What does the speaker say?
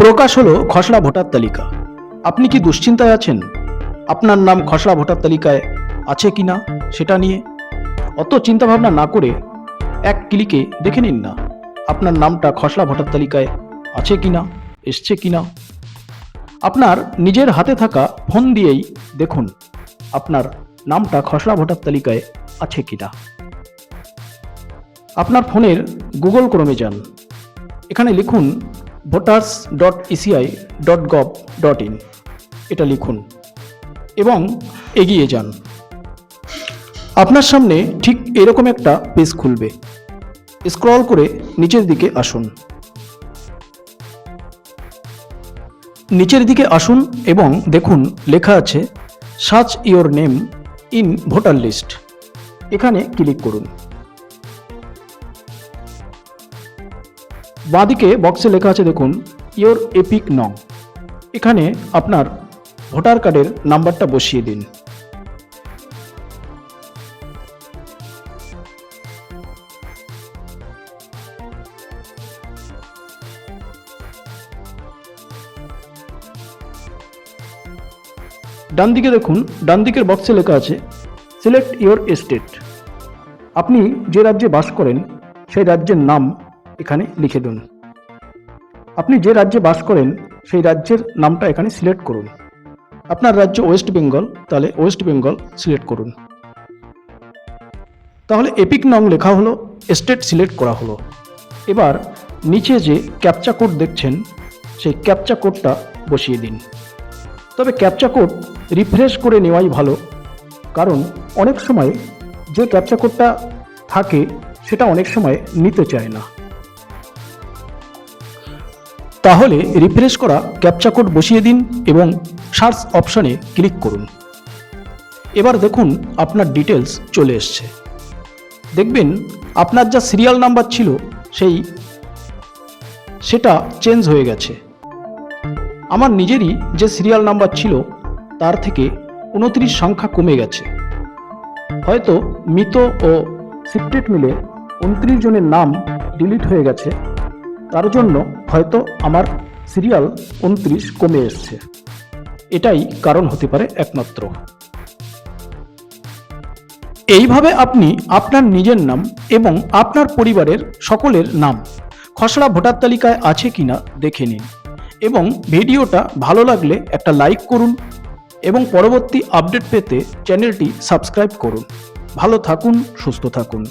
প্রকাশ হলো খসড়া ভোটার তালিকা। আপনি কি দুশ্চিন্তায় আছেন আপনার নাম খসড়া ভোটার তালিকায় আছে কিনা সেটা নিয়ে? অত চিন্তাভাবনা না করে এক ক্লিকে দেখে নিন না আপনার নামটা খসড়া ভোটার তালিকায় আছে কিনা, এসছে কিনা। আপনার নিজের হাতে থাকা ফোন দিয়েই দেখুন আপনার নামটা খসড়া ভোটার তালিকায় আছে কিনা। আপনার ফোনের গুগল ক্রোমে যান, এখানে লিখুন voters.eci.gov.in, এটা লিখুন এবং এগিয়ে যান। আপনার সামনে ঠিক এরকম একটা পেজ খুলবে। স্ক্রল করে নিচের দিকে আসুন, এবং দেখুন লেখা আছে search your name in voter list. এখানে ক্লিক করুন। বাঁদিকে বক্সে লেখা আছে দেখুন ইওর এপিক নং। এখানে আপনার ভোটার কার্ডের নাম্বারটা বসিয়ে দিন। ডান দিকে দেখুন, ডান দিকের বক্সে লেখা আছে সিলেক্ট ইওর স্টেট। আপনি যে রাজ্যে বাস করেন সেই রাজ্যের নাম এখানে লিখে দিন। আপনি যে রাজ্যে বাস করেন সেই রাজ্যের নামটা এখানে সিলেক্ট করুন। আপনার রাজ্য ওয়েস্ট বেঙ্গল, তাহলে ওয়েস্ট বেঙ্গল সিলেক্ট করুন। তাহলে এপিক নং লেখা হলো, স্টেট সিলেক্ট করা হলো। এবার নিচে যে ক্যাপচা কোড দেখছেন সেই ক্যাপচা কোডটা বসিয়ে দিন। তবে ক্যাপচা কোড রিফ্রেশ করে নেওয়াই ভালো, কারণ অনেক সময় যে ক্যাপচা কোডটা থাকে সেটা অনেক সময় নিতে চায় না। তাহলে রিফ্রেশ করা ক্যাপচা কোড বসিয়ে দিন এবং সার্চ অপশনে ক্লিক করুন। এবার দেখুন আপনার ডিটেলস চলে এসছে। দেখবেন আপনার যা সিরিয়াল নাম্বার ছিল সেটা চেঞ্জ হয়ে গেছে। আমার নিজেরই যে সিরিয়াল নাম্বার ছিল তার থেকে 29 সংখ্যা কমে গেছে। হয়তো মৃত ও শিফটেড মিলে 29 জনের নাম ডিলিট হয়ে গেছে, তার জন্য হয়তো আমার সিরিয়াল 29 কমে এসছে। এটাই কারণ হতে পারে একমাত্র। এইভাবে আপনি আপনার নিজের নাম এবং আপনার পরিবারের সকলের নাম খসড়া ভোটার তালিকায় আছে কিনা দেখে নিন, এবং ভিডিওটা ভালো লাগলে একটা লাইক করুন এবং পরবর্তী আপডেট পেতে চ্যানেলটি সাবস্ক্রাইব করুন। ভালো থাকুন, সুস্থ থাকুন।